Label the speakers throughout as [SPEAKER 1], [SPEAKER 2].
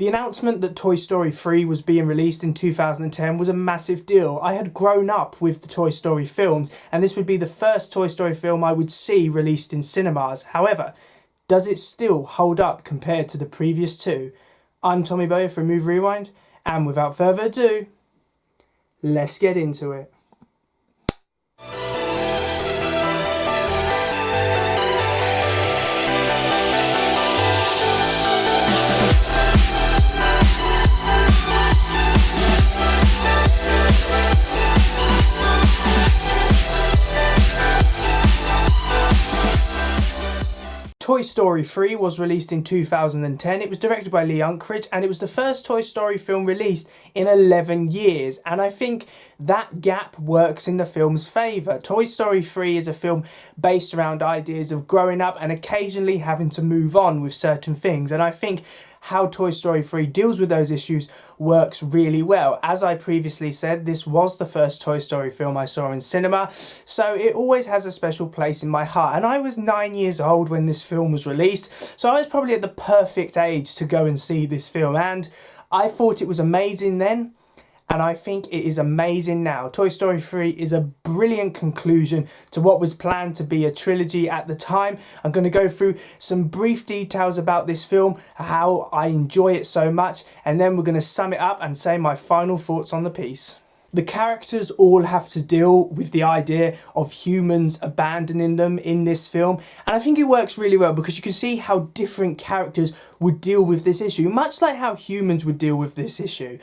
[SPEAKER 1] The announcement that Toy Story 3 was being released in 2010 was a massive deal. I had grown up with the Toy Story films, and this would be the first Toy Story film I would see released in cinemas. However, does it still hold up compared to the previous two? I'm Tommy Bowyer from Move Rewind, and without further ado, let's get into it. Toy Story 3 was released in 2010. It was directed by Lee Unkrich, and it was the first Toy Story film released in 11 years. And I think that gap works in the film's favour. Toy Story 3 is a film based around ideas of growing up and occasionally having to move on with certain things. And I think how Toy Story 3 deals with those issues works really well. As I previously said, this was the first Toy Story film I saw in cinema, so it always has a special place in my heart. And I was 9 years old when this film was released, so I was probably at the perfect age to go and see this film, and I thought it was amazing then, and I think it is amazing now. Toy Story 3 is a brilliant conclusion to what was planned to be a trilogy at the time. I'm going to go through some brief details about this film, how I enjoy it so much, and then we're going to sum it up and say my final thoughts on the piece. The characters all have to deal with the idea of humans abandoning them in this film, and I think it works really well because you can see how different characters would deal with this issue, much like how humans would deal with this issue.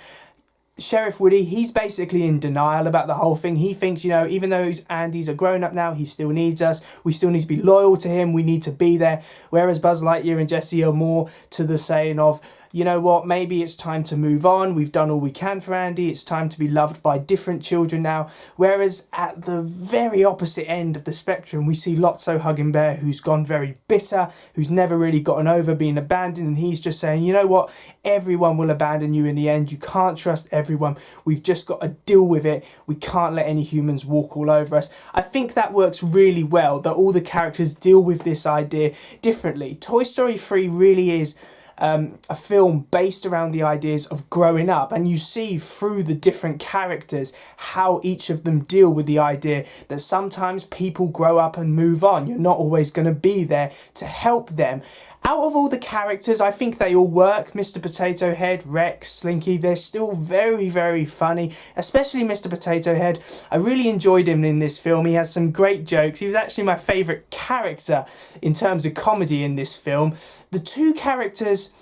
[SPEAKER 1] Sheriff Woody, he's basically in denial about the whole thing. He thinks, you know, even though Andy's a grown-up now, he still needs us. We still need to be loyal to him. We need to be there. Whereas Buzz Lightyear and Jessie are more to the saying of, you know what, maybe it's time to move on. We've done all we can for Andy. It's time to be loved by different children now. Whereas at the very opposite end of the spectrum, we see Lotso Hugging Bear, who's gone very bitter, who's never really gotten over being abandoned. And he's just saying, you know what, everyone will abandon you in the end. You can't trust everyone. We've just got to deal with it. We can't let any humans walk all over us. I think that works really well, that all the characters deal with this idea differently. Toy Story 3 really is a film based around the ideas of growing up, and you see through the different characters how each of them deal with the idea that sometimes people grow up and move on. You're not always going to be there to help them. Out of all the characters, I think they all work. Mr. Potato Head, Rex, Slinky, they're still very, very funny, especially Mr. Potato Head. I really enjoyed him in this film. He has some great jokes. He was actually my favourite character in terms of comedy in this film. The two characters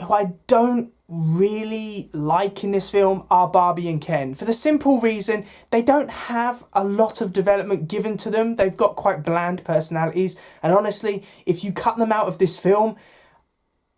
[SPEAKER 1] who I don't really like in this film are Barbie and Ken, for the simple reason they don't have a lot of development given to them. They've got quite bland personalities, and honestly, if you cut them out of this film,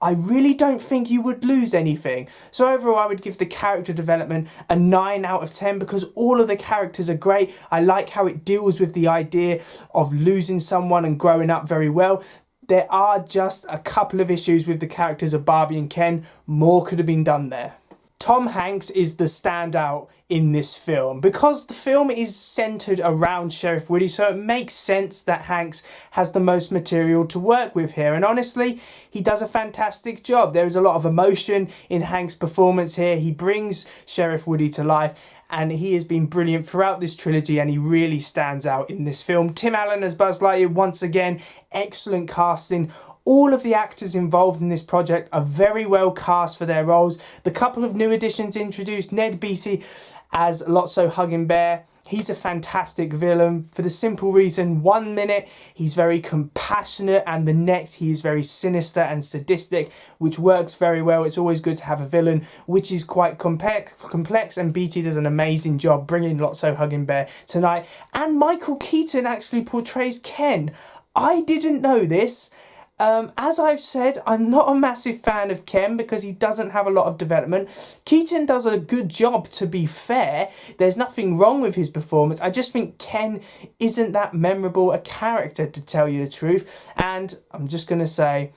[SPEAKER 1] I really don't think you would lose anything. So overall, I would give the character development a 9 out of 10 because all of the characters are great. I like how it deals with the idea of losing someone and growing up very well. There are just a couple of issues with the characters of Barbie and Ken. More could have been done there. Tom Hanks is the standout in this film because the film is centred around Sheriff Woody, so it makes sense that Hanks has the most material to work with here, and honestly, he does a fantastic job. There is a lot of emotion in Hanks' performance here. He brings Sheriff Woody to life, and he has been brilliant throughout this trilogy, and he really stands out in this film. Tim Allen as Buzz Lightyear, once again, excellent casting. All of the actors involved in this project are very well cast for their roles. The couple of new additions introduced, Ned Beatty as Lotso Hugging Bear. He's a fantastic villain for the simple reason, 1 minute he's very compassionate and the next he is very sinister and sadistic, which works very well. It's always good to have a villain which is quite complex, and Beatty does an amazing job bringing Lotso Hugging Bear tonight. And Michael Keaton actually portrays Ken. I didn't know this. As I've said, I'm not a massive fan of Ken because he doesn't have a lot of development. Keaton does a good job, to be fair. There's nothing wrong with his performance. I just think Ken isn't that memorable a character, to tell you the truth. And I'm just going to say,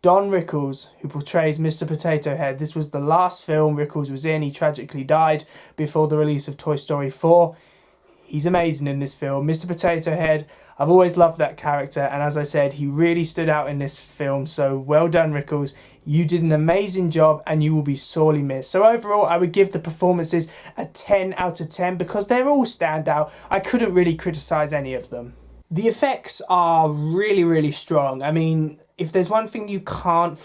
[SPEAKER 1] Don Rickles, who portrays Mr. Potato Head, this was the last film Rickles was in. He tragically died before the release of Toy Story 4. He's amazing in this film. Mr. Potato Head, I've always loved that character, and as I said, he really stood out in this film, so well done, Rickles. You did an amazing job and you will be sorely missed. So overall, I would give the performances a 10 out of 10 because they're all standout. I couldn't really criticise any of them. The effects are really, really strong. I mean, if there's one thing you can't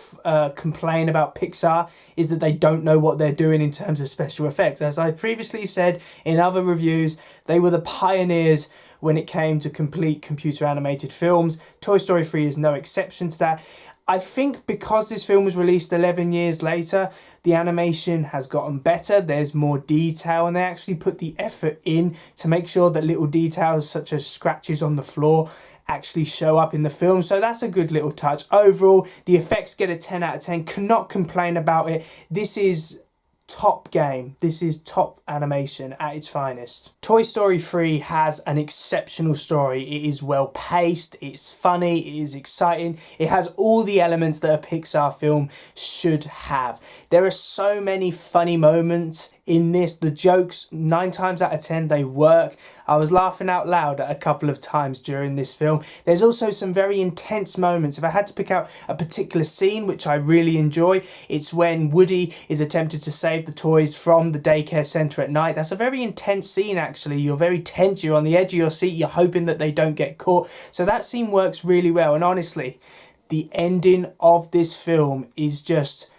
[SPEAKER 1] complain about Pixar is that they don't know what they're doing in terms of special effects. As I previously said in other reviews, they were the pioneers when it came to complete computer animated films. Toy Story 3 is no exception to that. I think because this film was released 11 years later, the animation has gotten better, there's more detail, and they actually put the effort in to make sure that little details such as scratches on the floor actually show up in the film. So that's a good little touch. Overall, the effects get a 10 out of 10. Cannot complain about it. This is top game. This is top animation at its finest. Toy Story 3 has an exceptional story. It is well paced, it's funny, it is exciting, it has all the elements that a Pixar film should have. There are so many funny moments in this. The jokes, 9 times out of 10, they work. I was laughing out loud at a couple of times during this film. There's also some very intense moments. If I had to pick out a particular scene which I really enjoy, it's when Woody is attempted to save the toys from the daycare centre at night. That's a very intense scene actually. You're very tense, you're on the edge of your seat, you're hoping that they don't get caught. So that scene works really well, and honestly, the ending of this film is just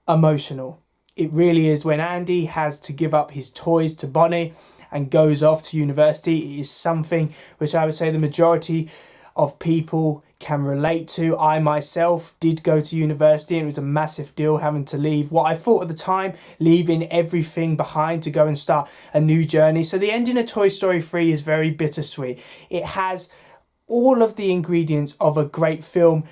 [SPEAKER 1] emotional. It really is. When Andy has to give up his toys to Bonnie and goes off to university, it is something which I would say the majority of people can relate to. I myself did go to university and it was a massive deal having to leave what I thought at the time, leaving everything behind to go and start a new journey. So the ending of Toy Story 3 is very bittersweet. It has all of the ingredients of a great film,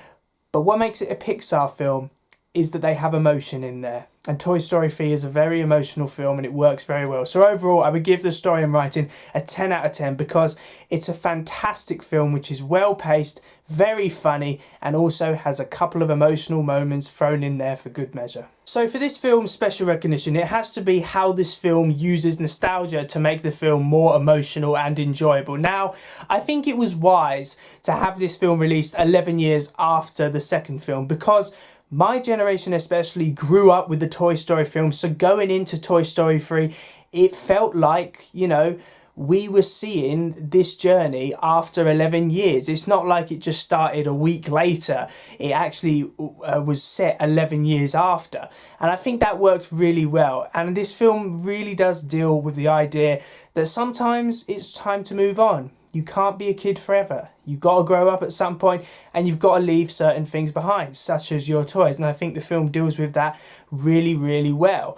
[SPEAKER 1] but what makes it a Pixar film is that they have emotion in there. And Toy Story 3 is a very emotional film and it works very well. So overall, I would give the story and writing a 10 out of 10 because it's a fantastic film which is well paced, very funny, and also has a couple of emotional moments thrown in there for good measure. So for this film's special recognition, it has to be how this film uses nostalgia to make the film more emotional and enjoyable. Now, I think it was wise to have this film released 11 years after the second film because my generation especially grew up with the Toy Story films, so going into Toy Story 3, it felt like, you know, we were seeing this journey after 11 years. It's not like it just started a week later. It actually was set 11 years after. And I think that worked really well. And this film really does deal with the idea that sometimes it's time to move on. You can't be a kid forever. You've got to grow up at some point and you've got to leave certain things behind, such as your toys. And I think the film deals with that really, really well.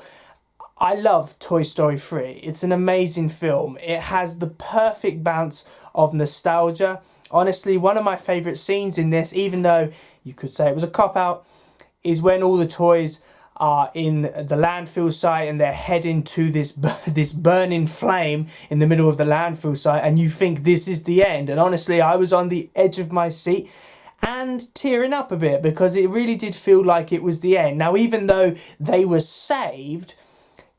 [SPEAKER 1] I love Toy Story 3. It's an amazing film. It has the perfect balance of nostalgia. Honestly, one of my favourite scenes in this, even though you could say it was a cop-out, is when all the toys are in the landfill site and they're heading to this burning flame in the middle of the landfill site, and you think this is the end. And honestly, I was on the edge of my seat and tearing up a bit because it really did feel like it was the end. Now, even though they were saved,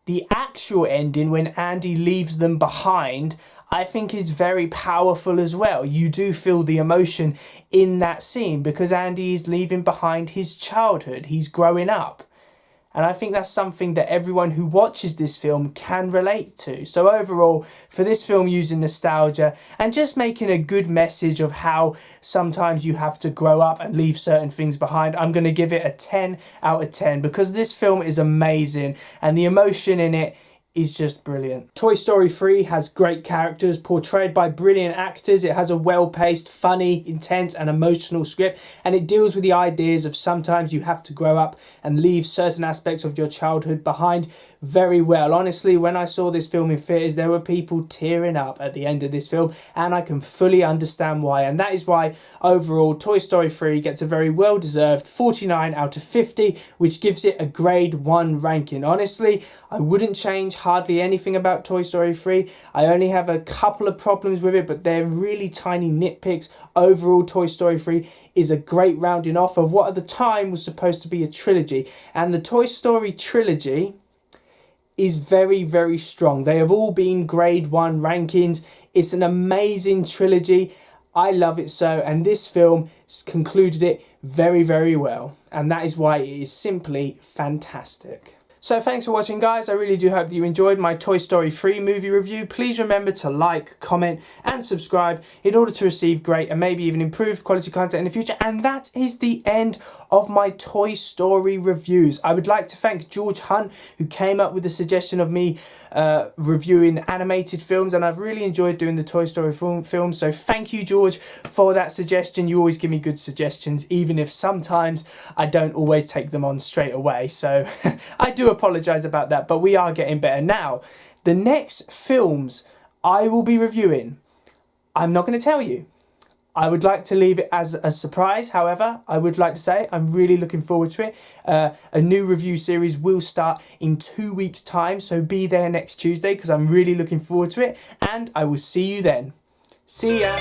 [SPEAKER 1] the actual ending when Andy leaves them behind, I think is very powerful as well. You do feel the emotion in that scene because Andy is leaving behind his childhood. He's growing up. And I think that's something that everyone who watches this film can relate to. So overall, for this film using nostalgia and just making a good message of how sometimes you have to grow up and leave certain things behind, I'm going to give it a 10 out of 10 because this film is amazing and the emotion in it is just brilliant. Toy Story 3 has great characters portrayed by brilliant actors. It has a well-paced, funny, intense and emotional script, and it deals with the ideas of sometimes you have to grow up and leave certain aspects of your childhood behind very well. Honestly, when I saw this film in theatres, there were people tearing up at the end of this film, and I can fully understand why. And that is why overall Toy Story 3 gets a very well-deserved 49 out of 50, which gives it a grade 1 ranking. Honestly, I wouldn't change hardly anything about Toy Story 3. I only have a couple of problems with it, but they're really tiny nitpicks. Overall, Toy Story 3 is a great rounding off of what at the time was supposed to be a trilogy. And the Toy Story trilogy is very, very strong. They have all been grade 1 rankings. It's an amazing trilogy. I love it so, and this film concluded it very, very well. And that is why it is simply fantastic. So thanks for watching, guys. I really do hope that you enjoyed my Toy Story 3 movie review. Please remember to like, comment and subscribe in order to receive great and maybe even improved quality content in the future. And that is the end of my Toy Story reviews. I would like to thank George Hunt, who came up with the suggestion of me reviewing animated films, and I've really enjoyed doing the Toy Story films. So thank you, George, for that suggestion. You always give me good suggestions, even if sometimes I don't always take them on straight away. So I do apologise about that, but we are getting better. Now, the next films I will be reviewing, I'm not going to tell you. I would like to leave it as a surprise. However, I would like to say I'm really looking forward to it. A new review series will start in 2 weeks' time, so be there next Tuesday because I'm really looking forward to it. And I will see you then. See ya!